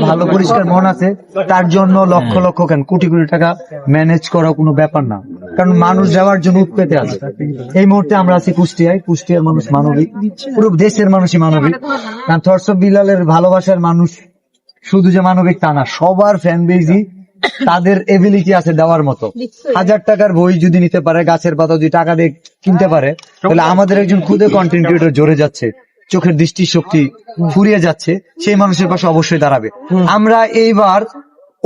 ভালো পরিষ্কার মন আছে, তার জন্য লক্ষ লক্ষ কেন কোটি কোটি টাকা ম্যানেজ করা কোনো ব্যাপার না, কারণ মানুষ যাওয়ার জন্য উৎপেতে আছে। এই মুহূর্তে আমরা আছি কুষ্টিয়ায়, কুষ্টিয়ার মানুষ মানবিক, পুরো দেশের মানুষই মানবিক। কারণ থটস অফ বিলালের ভালোবাসার মানুষ শুধু যে মানবিক তা না, সবার ফ্যান বেজই তাদের এবিলিটি আছে দেওয়ার মতো। 1000 টাকার বই যদি নিতে পারে, গাছের পাতা যদি টাকা দিয়ে কিনতে পারে, তাহলে আমাদের একজন খুদে কন্টেন্ট ক্রিয়েটর জোরে যাচ্ছে, চোখের দৃষ্টিশক্তি ফুরিয়ে যাচ্ছে, সেই মানুষের পাশে অবশ্যই দাঁড়াবে। আমরা এইবার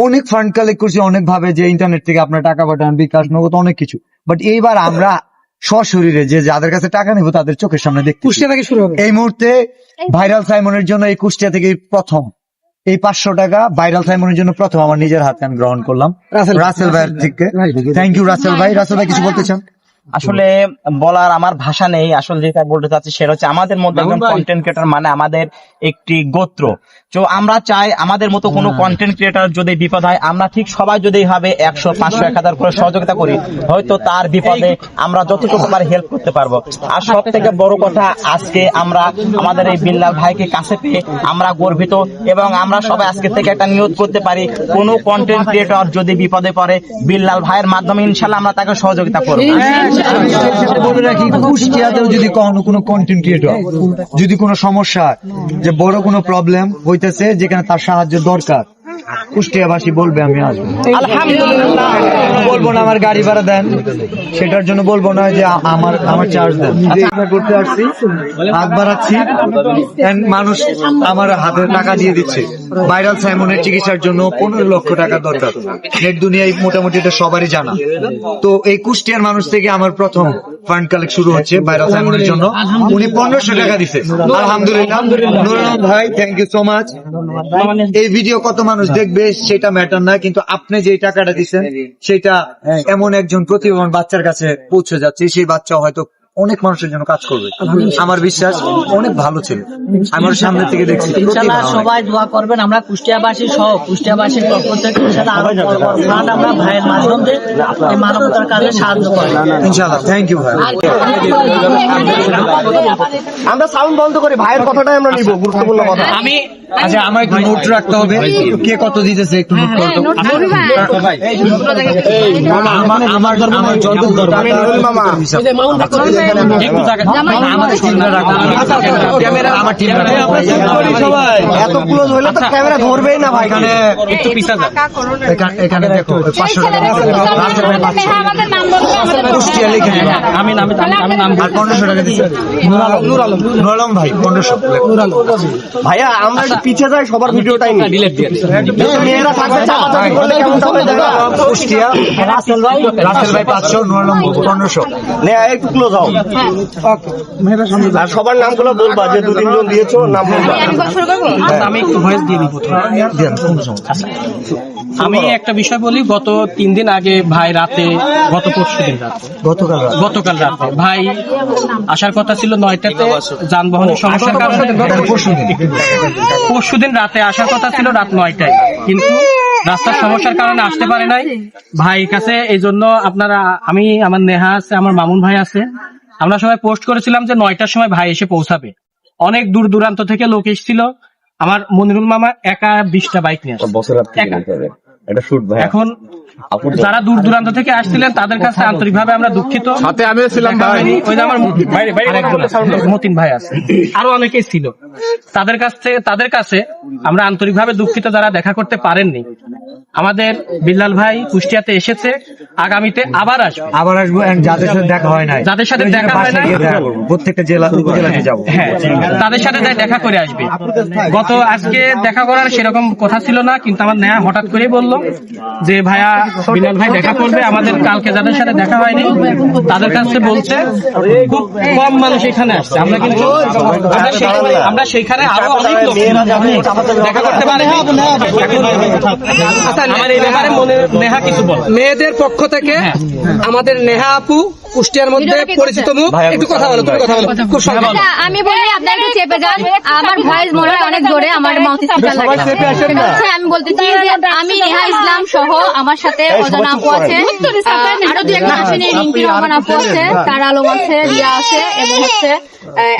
অনেক ফান্ড কালেক্ট করছি অনেক ভাবে, যে ইন্টারনেট থেকে আপনার টাকা পাঠান, বিকাশ, নগদ, অনেক কিছু। বাট এইবার আমরা সশরীরে যে যাদের কাছে টাকা নেবো তাদের চোখের সামনে দেখতে কুষ্টিয়া থেকে শুরু হবে এই মুহূর্তে। ভাইরাল সাইমনের জন্য এই কুষ্টিয়া থেকে প্রথম এই 500 টাকা ভাইরাল সাইমনের জন্য প্রথম আমার নিজের হাতে আমি গ্রহণ করলাম রাসেল ভাইয়ের থেকে। থ্যাংক ইউ রাসেল ভাই। রাসেল ভাই কিছু বলতে চান? আসলে বলার আমার ভাষা নেই। আসলে যেটা বলতে চাচ্ছি সেটা হচ্ছে আমাদের মধ্যে একজন কন্টেন্ট ক্রিয়েটর মানে আমাদের একটি গোত্র। তো আমরা চাই আমাদের মতো কোনো কন্টেন্ট ক্রিয়েটর যদি বিপদ হয়, আমরা ঠিক সবাই যদি ভাবে 100, 500, 1000 করে সহযোগিতা করি, হয়তো তার বিপদে আমরা যতটুকু পারি হেল্প করতে পারবো। আর সব থেকে বড় কথা, আজকে আমরা আমাদের এই বিল্লাল ভাইকে কাছে পেয়ে আমরা গর্বিত, এবং আমরা সবাই আজকে থেকে একটা নিয়ত করতে পারি, কোনো কন্টেন্ট ক্রিয়েটর যদি বিপদে পড়ে বিল্লাল ভাইয়ের মাধ্যমে ইনশাল্লাহ আমরা তাকে সহযোগিতা করবো। বলে রাখি, কুষ্টিয়াতেও যদি কোনো কন্টেন্ট ক্রিয়েটর যদি কোনো সমস্যা, যে বড় কোনো প্রবলেম হইতেছে, যেখানে তার সাহায্য দরকার, কুষ্টিয়াবাসী বলবে আমি আসবো। আলহামদুলিল্লাহ বলবো না আমার গাড়ি ভাড়া দেন, সেটার জন্য বলবো না যে আমার চার্জ দেন। করতে আসছি, হাত বাড়াচ্ছি, মানুষ আমার হাতে টাকা দিয়ে দিচ্ছে। ভাইরাল সাইমনের চিকিৎসার জন্য 15 লক্ষ টাকা দরকার, নেট দুনিয়ায় মোটামুটি এটা সবারই জানা। তো এই কুষ্টিয়ার মানুষ থেকে আমার প্রথম ফান্ড কালেক্ট শুরু হচ্ছে ভাইরাল সাইমনের জন্য। উনি 1500 টাকা দিচ্ছে, আলহামদুলিল্লাহ। নুরুল আলম ভাই, থ্যাংক ইউ সো মাচ। এই ভিডিও কত মানুষ দেখবে সেটা ম্যাটার না, কিন্তু আপনি যে টাকাটা দিচ্ছেন সেটা এমন একজন প্রতিভাবান বাচ্চার কাছে পৌঁছে যাচ্ছে, সেই বাচ্চা হয়তো অনেক মানুষের জন্য কাজ করবে। আমার বিশ্বাস অনেক ভালো ছিল, আমার সামনে থেকে দেখছি। ইনশাআল্লাহ সবাই দোয়া করবেন, আমরা কুষ্টিয়াবাসী সহ কুষ্টিয়াবাসীর পক্ষ থেকে ইনশাআল্লাহ আরো ফান্ড আমরা ভাইয়ের মাধ্যমে এই মানবতার কাজে সাহায্য করি ইনশাআল্লাহ। থ্যাংক ইউ ভাই। আমরা সাউন্ড বন্ধ করি, ভাইয়ের কথাটাই আমরা নিব, গুরুত্বপূর্ণ কথা। আমি আচ্ছা, আমার একটু নোট রাখতে হবে, কে কত দিতেছে একটু নোট করতে হবে। আমার যতদূর এত ক্লোজ হলে তো ক্যামেরা ধরবেই না ভাই। এখানে একটু পিছা যায়, এখানে দেখো 500 টাকা কুষ্টিয়া লিখে আমি নাম আর 1500 টাকা দিচ্ছে নুর আলম ভাই 1500। ভাইয়া আমরা একটু পিছিয়ে যাই, সবার ভিডিওটাই ডিলিট দিয়ে মেয়েরা থাকবে কুষ্টিয়া রাসেল ভাই 500, নুর আলম 1500। একটু ক্লোজ হও, আর সবার নামগুলো বলবা, যে 2-3 জন দিয়েছো নাম বলবা। আমি একটু ভয়েস দিয়ে দিব। আমি একটা বিষয় বলি, গত 3 দিন আগে ভাই রাতে, গতকাল রাতে ভাই আসার কথা ছিল 9টাতে, যানবাহনের সমস্যার কারণে পরশুদিন রাতে আসার কথা ছিল রাত 9টায়, কিন্তু রাস্তার সমস্যার কারণে আসতে পারে নাই ভাই কাছে। এই জন্য আপনারা, আমার নেহা আছে, আমার মামুন ভাই আছে, আমরা সবাই পোস্ট করেছিলাম যে 9টার সময় ভাই এসে পৌঁছাবে। অনেক দূর দূরান্ত থেকে লোক এসেছিল। আমার মনিরুল মামা একা 20টা বাইক নিয়ে আসে। এখন যারা দূর দূরান্ত থেকে আসছিলেন তাদের কাছে আন্তরিকভাবে আমরা দুঃখিত। সাথে আমিও ছিলাম, ওই যে আমার মতিন ভাই আছে, আরো অনেকেই ছিল। তাদের কাছে আমরা আন্তরিকভাবে দুঃখিত যারা দেখা করতে পারেননি। আমাদের বিল্লাল ভাই কুষ্টিয়াতে এসেছে, আগামীতে আবার আসবো। যাদের সাথে দেখা হয় নাই, প্রত্যেকটা জেলা উপজেলাতে যাবো, হ্যাঁ তাদের সাথে দেখা করে আসবে। আজকে দেখা করার সেরকম কথা ছিল না, কিন্তু আমার নেহা হঠাৎ করে বললো যে ভাইয়া বিল্লাল ভাই দেখা করবে। আমাদের কালকে যাদের সাথে দেখা হয়নি তাদের কাছে বলছে খুব কম মানুষ এখানে আসছে। আমরা কিন্তু আমরা সেইখানে আরো অনেক লোক দেখা করতে পারি। আমার এই ব্যাপারে নেহা কিছু বল। মেয়েদের পক্ষ থেকে আমাদের নেহা আপু কুষ্টিয়ার মধ্যে পরিচিত মুখ, একটু কথা বলো, তুমি কথা বলো খুব সুন্দর। আমি বলি আপনারা একটু চেপে যান, আমার ভয়েস মনে হয় অনেক জোরে, আমার মাউথ স্পিকার লাগে। আমি বলতেছি যে আমি নেহা ইসলাম সহ আমার সাথে অজানা আপু আছে, আরো 2-1 আসেনি, রিম্পি রহমান আপু আছে, তার আলম আছে, রিয়া আছে, এবং হচ্ছে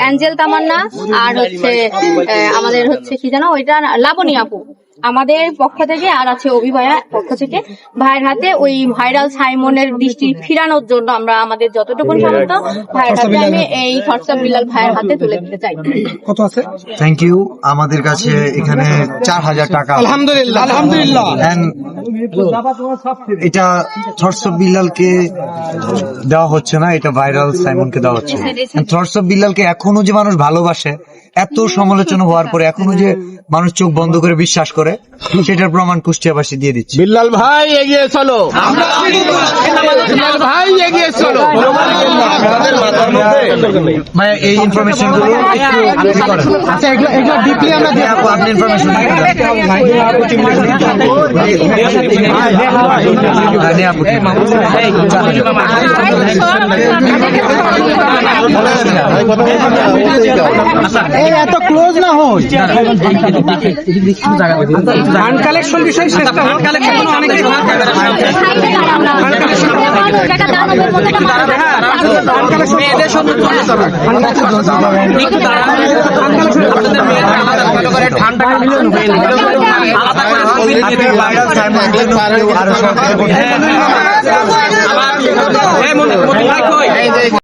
অ্যাঞ্জেল তামান্না, আর হচ্ছে আমাদের হচ্ছে কি জানো ওইটা লাবণী আপু। আমাদের পক্ষ থেকে আর আছে অভি ভাইয়া পক্ষ থেকে ভাইয়ের হাতে ওই ভাইরাল সাইমনের দৃষ্টি ফিরানোর জন্য আমরা আমাদের যতটুকু সামর্থ্য ভাইয়ের হাতে আমি এই থটস অফ বিলাল ভাইয়ের হাতে তুলে দিতে চাই। কত আছে? Thank you. আমাদের কাছে এখানে 4000 টাকা, আলহামদুলিল্লাহ আলহামদুলিল্লাহ। And এটা থটস অফ বিল্লালকে দেওয়া হচ্ছে না, এটা ভাইরাল সাইমনকে দেওয়া হচ্ছে। থটস অফ বিল্লালকে এখনো যে মানুষ ভালোবাসে, এত সমালোচনা হওয়ার পরে এখনো যে মানুষ চোখ বন্ধ করে বিশ্বাস করে, সেটার প্রমাণ কুষ্টিয়াবাসী দিয়ে দিচ্ছে। বিল্লাল ভাই এগিয়ে চলো, বিল্লাল ভাই এগিয়ে চলো। ভাই এই ইনফরমেশন গুলো আচ্ছা এগুলো ডিপলি আমরা আপনি ইনফরমেশন এত ক্লোজ না হই। ফান্ড কালেকশন বিষয় শেষ না, ফান্ড কালেকশন অনেকে ভাইরাল সাইমন